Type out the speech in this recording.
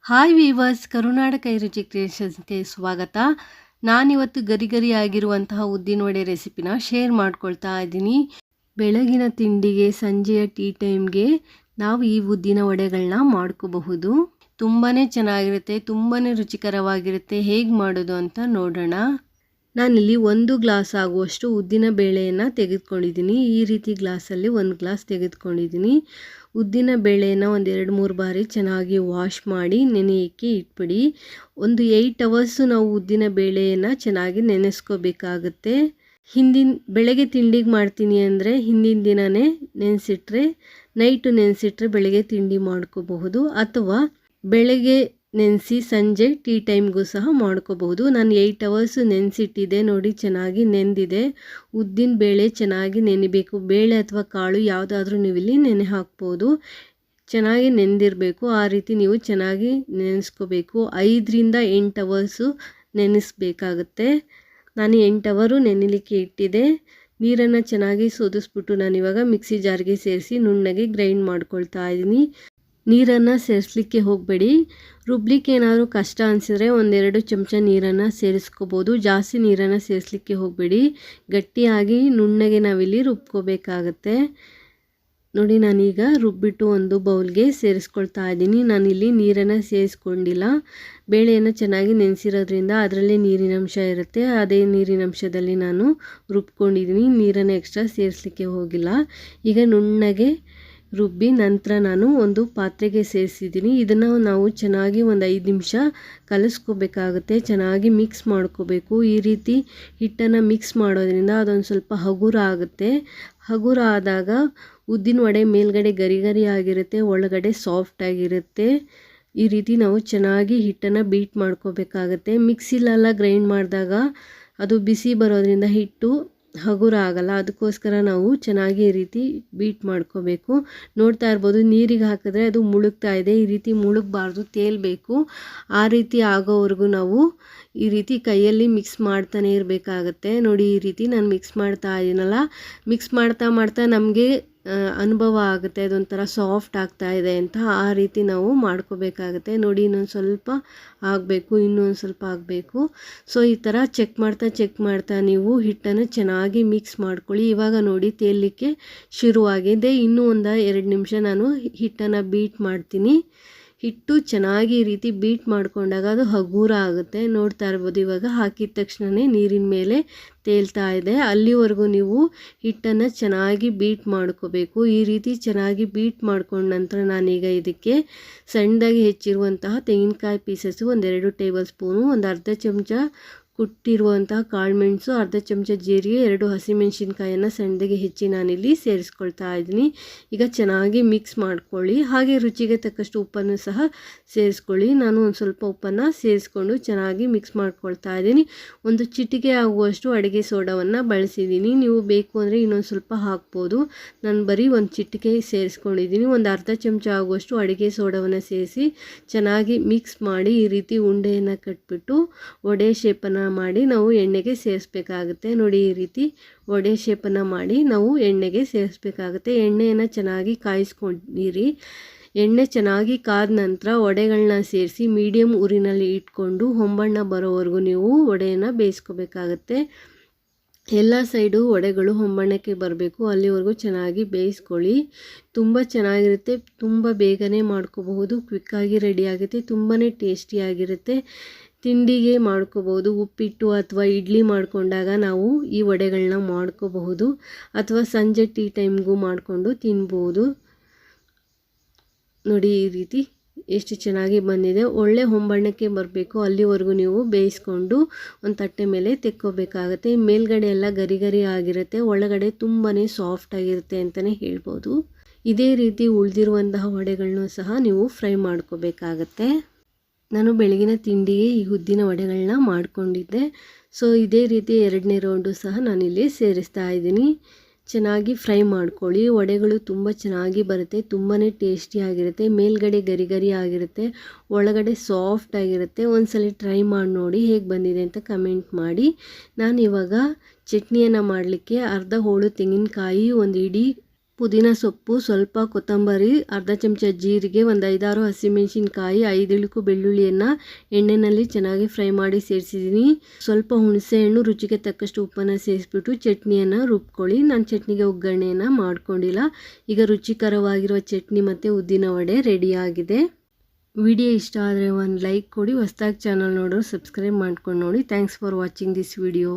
Hi viewers, ಕರುನಾಡ ಕೈರುಚಿ ಕ್ರಿಯೇಷನ್ಸ್ಗೆ ಸ್ವಾಗತ. ನಾನಿವತ್ತು ಗರಿ ಗರಿ ಆಗಿರುವಂತಹ ಉದ್ದಿನ ವಡೆ ರೆಸಿಪಿನ ಶೇರ್ ಮಾಡ್ಕೊಳ್ತಾ ಇದ್ದೀನಿ. ಬೆಳಗಿನ ತಿಂಡಿಗೆ, ಸಂಜೆಯ ಟೀ ಟೈಮ್ಗೆ ನಾವು ಈ ಉದ್ದಿನ ವಡೆಗಳನ್ನ ಮಾಡ್ಕೋಬಹುದು. ತುಂಬಾ ಚೆನ್ನಾಗಿರುತ್ತೆ, ತುಂಬಾ ರುಚಿಕರವಾಗಿರುತ್ತೆ. ಹೇಗೆ ಮಾಡೋದು ಅಂತ ನೋಡೋಣ. ನಾನಿಲ್ಲಿ 1 ಗ್ಲಾಸ್ ಆಗುವಷ್ಟು ಉದ್ದಿನ ಬೇಳೆಯನ್ನು ತೆಗೆದುಕೊಂಡಿದ್ದೀನಿ. ಈ ರೀತಿ ಗ್ಲಾಸಲ್ಲಿ 1 ಗ್ಲಾಸ್ ತೆಗೆದುಕೊಂಡಿದ್ದೀನಿ. ಉದ್ದಿನ ಬೇಳೆನ ಒಂದು 2-3 ಬಾರಿ ಚೆನ್ನಾಗಿ ವಾಶ್ ಮಾಡಿ ನೆನೆಯೋಕ್ಕೆ ಇಟ್ಬಿಡಿ. ಒಂದು 8 ಅವರ್ಸು ನಾವು ಉದ್ದಿನ ಬೇಳೆಯನ್ನು ಚೆನ್ನಾಗಿ ನೆನೆಸ್ಕೋಬೇಕಾಗುತ್ತೆ. ಬೆಳಗ್ಗೆ ತಿಂಡಿಗೆ ಮಾಡ್ತೀನಿ ಅಂದರೆ ಹಿಂದಿನ ದಿನವೇ ನೆನೆಸಿಟ್ರೆ, ನೈಟು ನೆನೆಸಿಟ್ರೆ ಬೆಳಗ್ಗೆ ತಿಂಡಿ ಮಾಡ್ಕೋಬಹುದು. ಅಥವಾ ಬೆಳಗ್ಗೆ ನೆನೆಸಿ ಸಂಜೆ ಟೀ ಟೈಮ್ಗೂ ಸಹ ಮಾಡ್ಕೋಬಹುದು. ನಾನು 8 ಅವರ್ಸು ನೆನೆಸಿಟ್ಟಿದ್ದೆ. ನೋಡಿ, ಚೆನ್ನಾಗಿ ನೆಂದಿದೆ. ಉದ್ದಿನ ಬೇಳೆ ಚೆನ್ನಾಗಿ ನೆನೆಬೇಕು. ಬೇಳೆ ಅಥವಾ ಕಾಳು ಯಾವುದಾದ್ರೂ ನೀವು ಇಲ್ಲಿ ನೆನೆ ಹಾಕ್ಬೋದು. ಚೆನ್ನಾಗಿ ನೆಂದಿರಬೇಕು. ಆ ರೀತಿ ನೀವು ಚೆನ್ನಾಗಿ ನೆನೆಸ್ಕೋಬೇಕು. 5ರಿಂದ 8 ಅವರ್ಸು ನೆನೆಸ್ಬೇಕಾಗುತ್ತೆ. ನಾನು 8 ಅವರು ನೆನೆಲಿಕ್ಕೆ ಇಟ್ಟಿದ್ದೆ. ನೀರನ್ನು ಚೆನ್ನಾಗಿ ಸೋದಿಸ್ಬಿಟ್ಟು ನಾನಿವಾಗ ಮಿಕ್ಸಿ ಜಾರ್ಗೆ ಸೇರಿಸಿ ನುಣ್ಣಗೆ ಗ್ರೈಂಡ್ ಮಾಡ್ಕೊಳ್ತಾ ಇದ್ದೀನಿ. ನೀರನ್ನು ಸೇರಿಸ್ಲಿಕ್ಕೆ ಹೋಗಬೇಡಿ. ರುಬ್ಲಿಕ್ಕೆ ಏನಾದರೂ ಕಷ್ಟ ಅನಿಸಿದ್ರೆ 1-2 ಚಮಚ ನೀರನ್ನು ಸೇರಿಸ್ಕೋಬೋದು. ಜಾಸ್ತಿ ನೀರನ್ನು ಸೇರಿಸ್ಲಿಕ್ಕೆ ಹೋಗಬೇಡಿ. ಗಟ್ಟಿಯಾಗಿ ನುಣ್ಣಗೆ ನಾವಿಲ್ಲಿ ರುಬ್ಕೋಬೇಕಾಗತ್ತೆ. ನೋಡಿ, ನಾನೀಗ ರುಬ್ಬಿಟ್ಟು ಒಂದು ಬೌಲ್ಗೆ ಸೇರಿಸ್ಕೊಳ್ತಾ ಇದ್ದೀನಿ. ನಾನಿಲ್ಲಿ ನೀರನ್ನು ಸೇರಿಸ್ಕೊಂಡಿಲ್ಲ. ಬೇಳೆಯನ್ನು ಚೆನ್ನಾಗಿ ನೆನೆಸಿರೋದ್ರಿಂದ ಅದರಲ್ಲೇ ನೀರಿನಂಶ ಇರುತ್ತೆ. ಅದೇ ನೀರಿನಂಶದಲ್ಲಿ ನಾನು ರುಬ್ಕೊಂಡಿದ್ದೀನಿ. ನೀರನ್ನು ಎಕ್ಸ್ಟ್ರಾ ಸೇರಿಸ್ಲಿಕ್ಕೆ ಹೋಗಿಲ್ಲ. ಈಗ ನುಣ್ಣಗೆ ರುಬ್ಬಿ ನಂತರ ನಾನು ಒಂದು ಪಾತ್ರೆಗೆ ಸೇರಿಸಿದ್ದೀನಿ. ಇದನ್ನು ನಾವು ಚೆನ್ನಾಗಿ ಒಂದು 5 ನಿಮಿಷ ಕಲಿಸ್ಕೋಬೇಕಾಗುತ್ತೆ. ಚೆನ್ನಾಗಿ ಮಿಕ್ಸ್ ಮಾಡ್ಕೋಬೇಕು. ಈ ರೀತಿ ಹಿಟ್ಟನ್ನು ಮಿಕ್ಸ್ ಮಾಡೋದ್ರಿಂದ ಅದೊಂದು ಸ್ವಲ್ಪ ಹಗುರ ಆಗುತ್ತೆ. ಹಗುರ ಆದಾಗ ಉದ್ದಿನ ವಡೆ ಮೇಲ್ಗಡೆ ಗರಿ ಗರಿ ಆಗಿರುತ್ತೆ, ಒಳಗಡೆ ಸಾಫ್ಟ್ ಆಗಿರುತ್ತೆ. ಈ ರೀತಿ ನಾವು ಚೆನ್ನಾಗಿ ಹಿಟ್ಟನ್ನು ಬೀಟ್ ಮಾಡ್ಕೋಬೇಕಾಗತ್ತೆ. ಮಿಕ್ಸಿಲೆಲ್ಲ ಗ್ರೈಂಡ್ ಮಾಡಿದಾಗ ಅದು ಬಿಸಿ ಬರೋದ್ರಿಂದ ಹಿಟ್ಟು ಹಗುರ ಆಗಲ್ಲ. ಅದಕ್ಕೋಸ್ಕರ ನಾವು ಚೆನ್ನಾಗಿ ಈ ರೀತಿ ಬೀಟ್ ಮಾಡ್ಕೋಬೇಕು. ನೋಡ್ತಾ ಇರ್ಬೋದು, ನೀರಿಗೆ ಹಾಕಿದ್ರೆ ಅದು ಮುಳುಗ್ತಾ ಇದೆ. ಈ ರೀತಿ ಮುಳುಗಬಾರ್ದು, ತೇಲಬೇಕು. ಆ ರೀತಿ ಆಗೋವರೆಗೂ ನಾವು ಈ ರೀತಿ ಕೈಯಲ್ಲಿ ಮಿಕ್ಸ್ ಮಾಡ್ತಾನೆ ಇರಬೇಕಾಗತ್ತೆ. ನೋಡಿ, ಈ ರೀತಿ ನಾನು ಮಿಕ್ಸ್ ಮಾಡ್ತಾ ಇದ್ದೀನಲ್ಲ, ಮಿಕ್ಸ್ ಮಾಡ್ತಾ ಮಾಡ್ತಾ ನಮಗೆ ಅನುಭವ ಆಗುತ್ತೆ ಅದೊಂಥರ ಸಾಫ್ಟ್ ಆಗ್ತಾ ಇದೆ ಅಂತ. ಆ ರೀತಿ ನಾವು ಮಾಡ್ಕೋಬೇಕಾಗತ್ತೆ. ನೋಡಿ, ಇನ್ನೊಂದು ಸ್ವಲ್ಪ ಆಗಬೇಕು, ಇನ್ನೊಂದು ಸ್ವಲ್ಪ ಆಗಬೇಕು. ಸೊ ಈ ಥರ ಚೆಕ್ ಮಾಡ್ತಾ ನೀವು ಹಿಟ್ಟನ್ನು ಚೆನ್ನಾಗಿ ಮಿಕ್ಸ್ ಮಾಡ್ಕೊಳ್ಳಿ. ಇವಾಗ ನೋಡಿ, ತೇಲಲಿಕ್ಕೆ ಶುರುವಾಗಿದೆ. ಇನ್ನೂ ಒಂದು 2 ನಿಮಿಷ ನಾನು ಹಿಟ್ಟನ್ನು ಬೀಟ್ ಮಾಡ್ತೀನಿ. ಹಿಟ್ಟು ಚೆನ್ನಾಗಿ ಈ ರೀತಿ ಬೀಟ್ ಮಾಡಿಕೊಂಡಾಗ ಅದು ಹಗೂರ ಆಗುತ್ತೆ. ನೋಡ್ತಾ ಇರ್ಬೋದು, ಇವಾಗ ಹಾಕಿದ ತಕ್ಷಣವೇ ನೀರಿನ ಮೇಲೆ ತೇಲ್ತಾ ಇದೆ. ಅಲ್ಲಿವರೆಗೂ ನೀವು ಹಿಟ್ಟನ್ನು ಚೆನ್ನಾಗಿ ಬೀಟ್ ಮಾಡ್ಕೋಬೇಕು. ಈ ರೀತಿ ಚೆನ್ನಾಗಿ ಬೀಟ್ ಮಾಡ್ಕೊಂಡ ನಂತರ ನಾನೀಗ ಇದಕ್ಕೆ ಸಣ್ಣದಾಗಿ ಹೆಚ್ಚಿರುವಂತಹ ತೆಂಗಿನಕಾಯಿ ಪೀಸಸ್ಸು 1-2 ಟೇಬಲ್ ಸ್ಪೂನು, ಒಂದು ಅರ್ಧ ಚಮಚ ಕುಟ್ಟಿರುವಂತಹ ಕಾಳುಮೆಣಸು, ಅರ್ಧ ಚಮಚ ಜೀರಿಗೆ, 2 ಹಸಿಮೆಣಸಿನ್ಕಾಯನ್ನು ಸಣ್ಣದಾಗಿ ಹೆಚ್ಚಿ ನಾನಿಲ್ಲಿ ಸೇರಿಸ್ಕೊಳ್ತಾ ಇದ್ದೀನಿ. ಈಗ ಚೆನ್ನಾಗಿ ಮಿಕ್ಸ್ ಮಾಡ್ಕೊಳ್ಳಿ. ಹಾಗೆ ರುಚಿಗೆ ತಕ್ಕಷ್ಟು ಉಪ್ಪನ್ನು ಸಹ ಸೇರಿಸ್ಕೊಳ್ಳಿ. ನಾನು ಒಂದು ಸ್ವಲ್ಪ ಉಪ್ಪನ್ನು ಸೇರಿಸ್ಕೊಂಡು ಚೆನ್ನಾಗಿ ಮಿಕ್ಸ್ ಮಾಡ್ಕೊಳ್ತಾ ಇದ್ದೀನಿ. ಒಂದು ಚಿಟಿಕೆ ಆಗುವಷ್ಟು ಅಡುಗೆ ಸೋಡಾವನ್ನು ಬಳಸಿದ್ದೀನಿ. ನೀವು ಬೇಕು ಅಂದರೆ ಇನ್ನೊಂದು ಸ್ವಲ್ಪ ಹಾಕ್ಬೋದು. ನಾನು ಬರೀ ಒಂದು ಚಿಟಿಕೆ ಸೇರಿಸ್ಕೊಂಡಿದ್ದೀನಿ. ಒಂದು ಅರ್ಧ ಚಮಚ ಆಗುವಷ್ಟು ಅಡುಗೆ ಸೋಡಾವನ್ನು ಸೇರಿಸಿ ಚೆನ್ನಾಗಿ ಮಿಕ್ಸ್ ಮಾಡಿ ಈ ರೀತಿ ಉಂಡೆಯನ್ನು ಕಟ್ಬಿಟ್ಟು ವಡೆ ಶೇಪನ್ನು ಮಾಡಿ ನಾವು ಎಣ್ಣೆಗೆ ಸೇರಿಸ್ಬೇಕಾಗುತ್ತೆ. ನೋಡಿ, ಈ ರೀತಿ ವಡೆ ಶೇಪನ್ನು ಮಾಡಿ ನಾವು ಎಣ್ಣೆಗೆ ಸೇರಿಸ್ಬೇಕಾಗುತ್ತೆ. ಎಣ್ಣೆಯನ್ನು ಚೆನ್ನಾಗಿ ಕಾಯಿಸ್ಕೊಂಡಿರಿ. ಎಣ್ಣೆ ಚೆನ್ನಾಗಿ ಕಾದ ನಂತರ ವಡೆಗಳನ್ನ ಸೇರಿಸಿ ಮೀಡಿಯಮ್ ಉರಿನಲ್ಲಿ ಇಟ್ಕೊಂಡು ಹೊಂಬಣ್ಣ ಬರೋವರೆಗೂ ನೀವು ವಡೆಯನ್ನು ಬೇಯಿಸ್ಕೋಬೇಕಾಗತ್ತೆ. ಎಲ್ಲ ಸೈಡು ವಡೆಗಳು ಹೊಂಬಣ್ಣಕ್ಕೆ ಬರಬೇಕು, ಅಲ್ಲಿವರೆಗೂ ಚೆನ್ನಾಗಿ ಬೇಯಿಸ್ಕೊಳ್ಳಿ. ತುಂಬ ಚೆನ್ನಾಗಿರುತ್ತೆ, ತುಂಬ ಬೇಗನೆ ಮಾಡ್ಕೋಬಹುದು, ಕ್ವಿಕ್ಕಾಗಿ ರೆಡಿ ಆಗುತ್ತೆ, ತುಂಬಾ ಟೇಸ್ಟಿಯಾಗಿರುತ್ತೆ. ತಿಂಡಿಗೆ ಮಾಡ್ಕೋಬಹುದು. ಉಪ್ಪಿಟ್ಟು ಅಥವಾ ಇಡ್ಲಿ ಮಾಡಿಕೊಂಡಾಗ ನಾವು ಈ ವಡೆಗಳನ್ನ ಮಾಡ್ಕೋಬಹುದು. ಅಥವಾ ಸಂಜೆ ಟೀ ಟೈಮ್ಗೂ ಮಾಡಿಕೊಂಡು ತಿನ್ಬೋದು. ನೋಡಿ, ಈ ರೀತಿ ಎಷ್ಟು ಚೆನ್ನಾಗಿ ಬಂದಿದೆ. ಒಳ್ಳೆ ಹೊಂಬಣ್ಣಕ್ಕೆ ಬರಬೇಕು, ಅಲ್ಲಿವರೆಗೂ ನೀವು ಬೇಯಿಸ್ಕೊಂಡು ಒಂದು ತಟ್ಟೆ ಮೇಲೆ ತೆಕ್ಕೋಬೇಕಾಗತ್ತೆ. ಮೇಲ್ಗಡೆ ಎಲ್ಲ ಗರಿ ಗರಿ ಆಗಿರುತ್ತೆ, ಒಳಗಡೆ ತುಂಬಾ ಸಾಫ್ಟ್ ಆಗಿರುತ್ತೆ ಅಂತಲೇ ಹೇಳ್ಬೋದು. ಇದೇ ರೀತಿ ಉಳಿದಿರುವಂತಹ ವಡೆಗಳನ್ನೂ ಸಹ ನೀವು ಫ್ರೈ ಮಾಡ್ಕೋಬೇಕಾಗತ್ತೆ. ನಾನು ಬೆಳಗಿನ ತಿಂಡಿಗೆ ಈ ಉದ್ದಿನ ವಡೆಗಳನ್ನ ಮಾಡ್ಕೊಂಡಿದ್ದೆ. ಸೊ ಇದೇ ರೀತಿ 2ನೇ ರೌಂಡು ಸಹ ನಾನಿಲ್ಲಿ ಸೇರಿಸ್ತಾ ಇದ್ದೀನಿ. ಚೆನ್ನಾಗಿ ಫ್ರೈ ಮಾಡ್ಕೊಳ್ಳಿ. ವಡೆಗಳು ತುಂಬ ಚೆನ್ನಾಗಿ ಬರುತ್ತೆ, ತುಂಬಾ ಟೇಸ್ಟಿಯಾಗಿರುತ್ತೆ. ಮೇಲ್ಗಡೆ ಗರಿ ಗರಿ ಆಗಿರುತ್ತೆ, ಒಳಗಡೆ ಸಾಫ್ಟ್ ಆಗಿರುತ್ತೆ. ಒಂದ್ಸಲ ಟ್ರೈ ಮಾಡಿ ನೋಡಿ, ಹೇಗೆ ಬಂದಿದೆ ಅಂತ ಕಮೆಂಟ್ ಮಾಡಿ. ನಾನು ಇವಾಗ ಚಟ್ನಿಯನ್ನು ಮಾಡಲಿಕ್ಕೆ ಅರ್ಧ ಹೋಳು ತೆಂಗಿನಕಾಯಿ, ಒಂದು ಇಡೀ ಪುದೀನ ಸೊಪ್ಪು, ಸ್ವಲ್ಪ ಕೊತ್ತಂಬರಿ, ಅರ್ಧ ಚಮಚ ಜೀರಿಗೆ, ಒಂದು 5-6 ಹಸಿಮೆಣಸಿನ್ಕಾಯಿ, 5 ಇಳುಕು ಬೆಳ್ಳುಳ್ಳಿಯನ್ನು ಎಣ್ಣೆಯಲ್ಲಿ ಚೆನ್ನಾಗಿ ಫ್ರೈ ಮಾಡಿ ಸೇರಿಸಿದ್ದೀನಿ. ಸ್ವಲ್ಪ ಹುಣಸೆಹಣ್ಣು, ರುಚಿಗೆ ತಕ್ಕಷ್ಟು ಉಪ್ಪನ್ನು ಸೇರಿಸ್ಬಿಟ್ಟು ಚಟ್ನಿಯನ್ನು ರುಬ್ಕೊಳ್ಳಿ. ನಾನು ಚಟ್ನಿಗೆ ಒಗ್ಗರಣೆಯನ್ನು ಮಾಡ್ಕೊಂಡಿಲ್ಲ. ಈಗ ರುಚಿಕರವಾಗಿರುವ ಚಟ್ನಿ ಮತ್ತು ಉದ್ದಿನ ವಡೆ ರೆಡಿಯಾಗಿದೆ. ವಿಡಿಯೋ ಇಷ್ಟ ಆದರೆ ಒಂದು ಲೈಕ್ ಕೊಡಿ. ಹೊಸದಾಗಿ ಚಾನಲ್ ನೋಡೋರು ಸಬ್ಸ್ಕ್ರೈಬ್ ಮಾಡ್ಕೊಂಡು ನೋಡಿ. Thanks for watching this video.